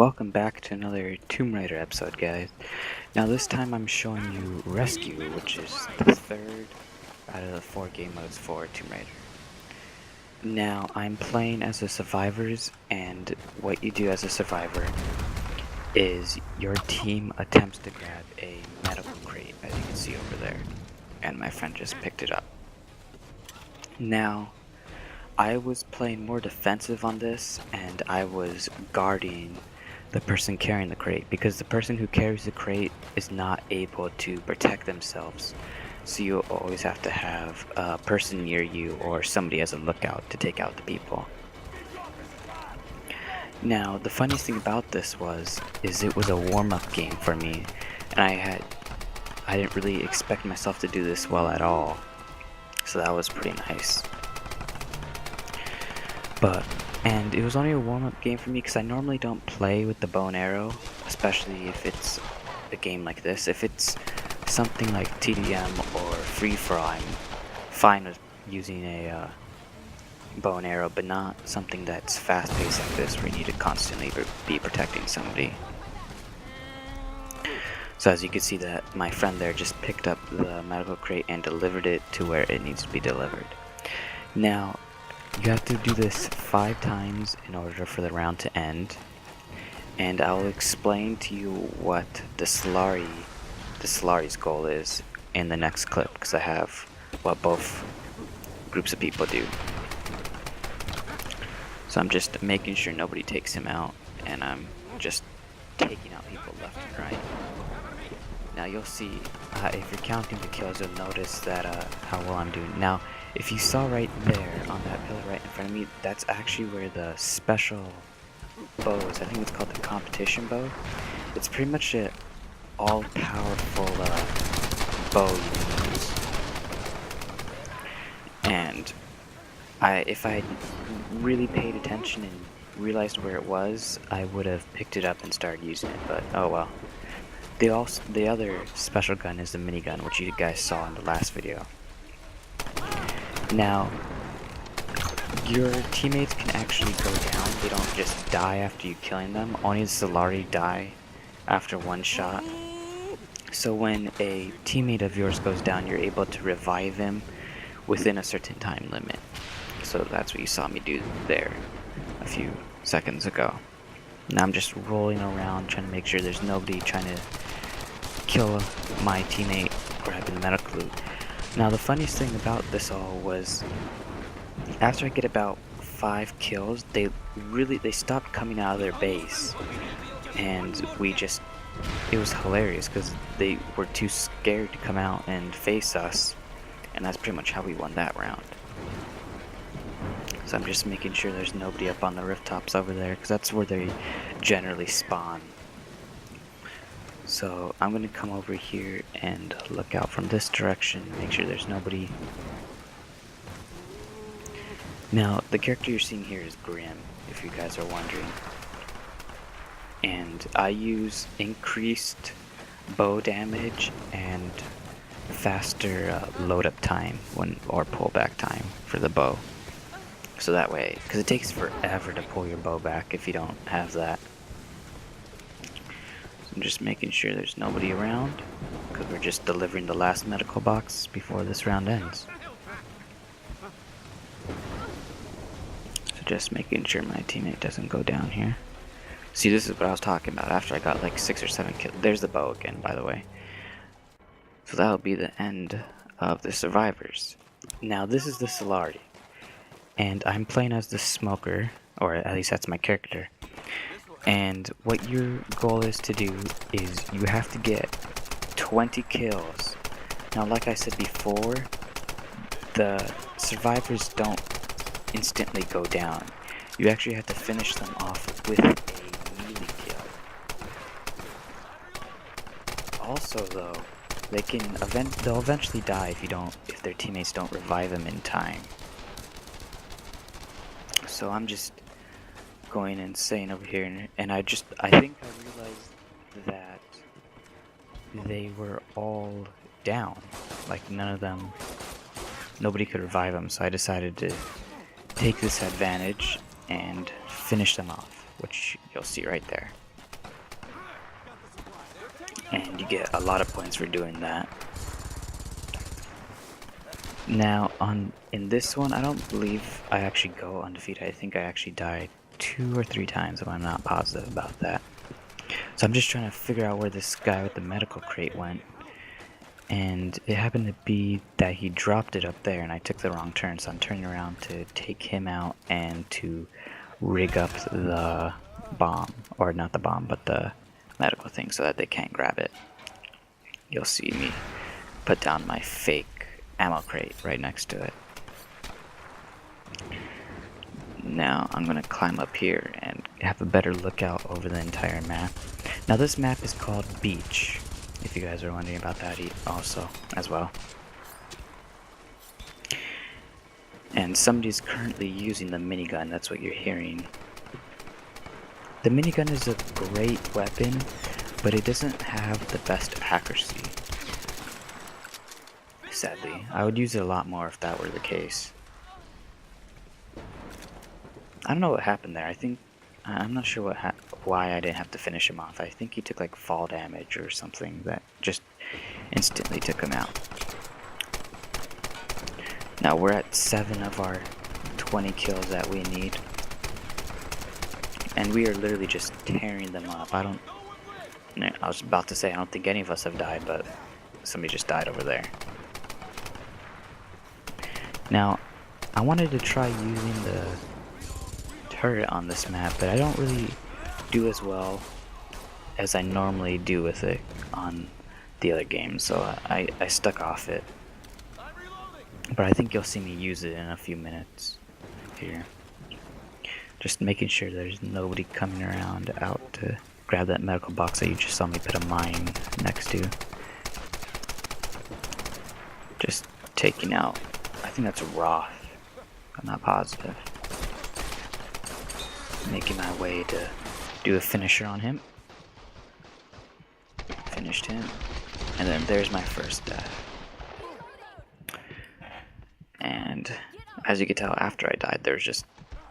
welcome back to another Tomb Raider episode, guys. Now this time I'm showing you Rescue, which is the third out of the 4 game modes for Tomb Raider. Now I'm playing as the survivors, and what you do as a survivor is your team attempts to grab a medical crate, as you can see over there, and my friend just picked it up. Now I was playing more defensive on this, and I was guarding the person carrying the crate, because the person who carries the crate is not able to protect themselves, so you always have to have a person near you or somebody as a lookout to take out the people. Now the funniest thing about this is it was a warm-up game for me, and I didn't really expect myself to do this well at all, so that was pretty nice. And it was only a warm-up game for me because I normally don't play with the bow and arrow, especially if it's a game like this. If it's something like TDM or free-for-all, I'm fine with using a bow and arrow, but not something that's fast-paced like this where you need to constantly be protecting somebody. So as you can see, that my friend there just picked up the medical crate and delivered it to where it needs to be delivered. Now you have to do this 5 times in order for the round to end, and I'll explain to you what the Solari's goal is in the next clip, because I have what both groups of people do. So I'm just making sure nobody takes him out, and I'm just taking out people left and right. Now you'll see, if you're counting the kills, you'll notice that how well I'm doing. Now, if you saw right there on that pillar right in front of me, that's actually where the special bow is. I think it's called the competition bow. It's pretty much an all-powerful bow you can use. And if I had really paid attention and realized where it was, I would have picked it up and started using it, but oh well. The other special gun is the minigun, which you guys saw in the last video. Now, your teammates can actually go down. They don't just die after you killing them. Only the Solari die after 1 shot. So when a teammate of yours goes down, you're able to revive him within a certain time limit. So that's what you saw me do there a few seconds ago. Now I'm just rolling around trying to make sure there's nobody trying to kill my teammate grabbing the medical loot. Now the funniest thing about this all was, after I get about 5 kills, they stopped coming out of their base, and it was hilarious because they were too scared to come out and face us, and that's pretty much how we won that round. So I'm just making sure there's nobody up on the rooftops over there, because that's where they generally spawn. So I'm going to come over here and look out from this direction, make sure there's nobody. Now, the character you're seeing here is Grim, if you guys are wondering. And I use increased bow damage and faster load up time or pullback time for the bow. So that way, because it takes forever to pull your bow back if you don't have that. I'm just making sure there's nobody around, because we're just delivering the last medical box before this round ends. So just making sure my teammate doesn't go down here. See, this is what I was talking about after I got like 6 or 7 kills. There's the bow again, by the way. So that'll be the end of the survivors. Now this is the Solari, and I'm playing as the smoker, or at least that's my character. And what your goal is to do is you have to get 20 kills. Now, like I said before, the survivors don't instantly go down. You actually have to finish them off with a melee kill. Also, though, they'll eventually die if their teammates don't revive them in time. So I'm just going insane over here, and I think I realized that they were all down. Like nobody could revive them, so I decided to take this advantage and finish them off, which you'll see right there. and you get a lot of points for doing that. Now, in this one, I don't believe I actually go undefeated. I think I actually died 2 or 3 times, if I'm not positive about that. So I'm just trying to figure out where this guy with the medical crate went. And it happened to be that he dropped it up there, and I took the wrong turn, so I'm turning around to take him out and to rig up the bomb, or not the bomb, but the medical thing, so that they can't grab it. You'll see me put down my fake ammo crate right next to it. Now I'm gonna climb up here and have a better lookout over the entire map. Now this map is called Beach, if you guys are wondering about that also as well. And somebody's currently using the minigun, that's what you're hearing. The minigun is a great weapon, but it doesn't have the best accuracy. Sadly, I would use it a lot more if that were the case. I don't know what happened there. I'm not sure why I didn't have to finish him off. I think he took like fall damage or something that just instantly took him out. Now we're at 7 of our 20 kills that we need. And we are literally just tearing them up. I was about to say I don't think any of us have died, but somebody just died over there. Now, I wanted to try using the turret on this map, but I don't really do as well as I normally do with it on the other games, so I stuck off it. But I think you'll see me use it in a few minutes here. Just making sure there's nobody coming around out to grab that medical box that you just saw me put a mine next to. Just taking out, I think that's a Roth, I'm not positive. Making my way to do a finisher on him. Finished him. And then there's my first death. And as you can tell, after I died, there's just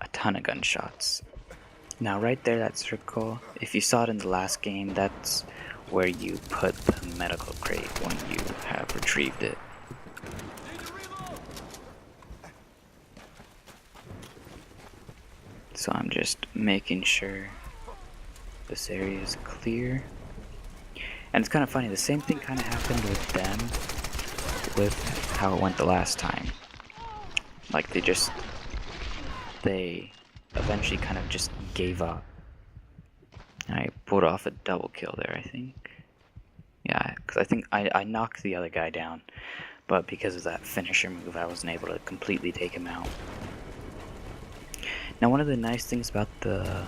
a ton of gunshots. Now right there, that circle, if you saw it in the last game, that's where you put the medical crate when you have retrieved it. So I'm just making sure this area is clear. And it's kind of funny, the same thing kind of happened with them, with how it went the last time. Like they eventually kind of just gave up. And I pulled off a double kill there, I think. Yeah, because I think I knocked the other guy down, but because of that finisher move, I wasn't able to completely take him out. Now, one of the nice things about the,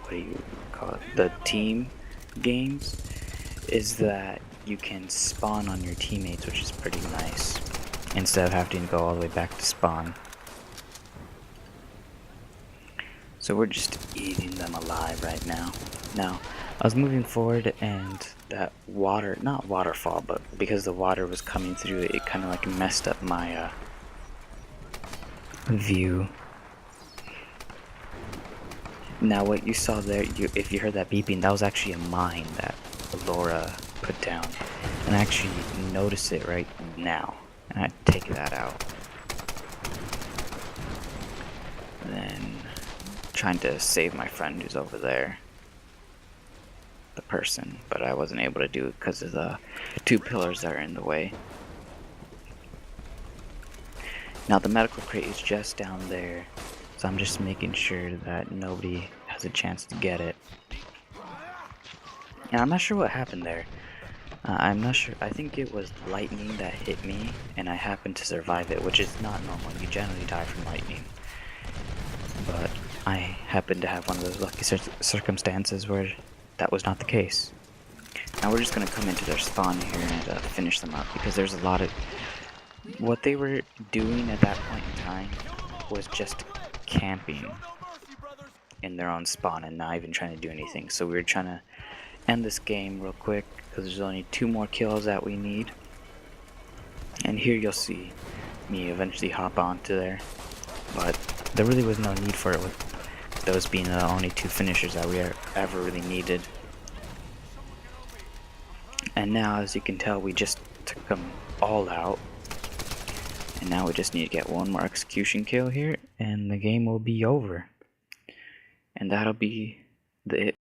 what do you call it, the team games, is that you can spawn on your teammates, which is pretty nice, instead of having to go all the way back to spawn. So we're just eating them alive right now. Now, I was moving forward and that water, not waterfall, but because the water was coming through it kind of like messed up my view. Now what you saw there, if you heard that beeping, that was actually a mine that Laura put down. And I actually noticed it right now. And I take that out. Then trying to save my friend who's over there. The person, but I wasn't able to do it because of the 2 pillars that are in the way. Now the medical crate is just down there. So I'm just making sure that nobody has a chance to get it. And I'm not sure what happened there. I'm not sure. I think it was lightning that hit me, and I happened to survive it, which is not normal. You generally die from lightning. But I happened to have one of those lucky circumstances where that was not the case. Now we're just going to come into their spawn here and finish them up, because there's a lot of... What they were doing at that point in time was just camping in their own spawn and not even trying to do anything. So we were trying to end this game real quick because there's only 2 more kills that we need. And here you'll see me eventually hop onto there, but there really was no need for it with those being the only 2 finishers that we ever really needed. And now, as you can tell, we just took them all out. And now we just need to get one more execution kill here, and the game will be over. And that'll be it.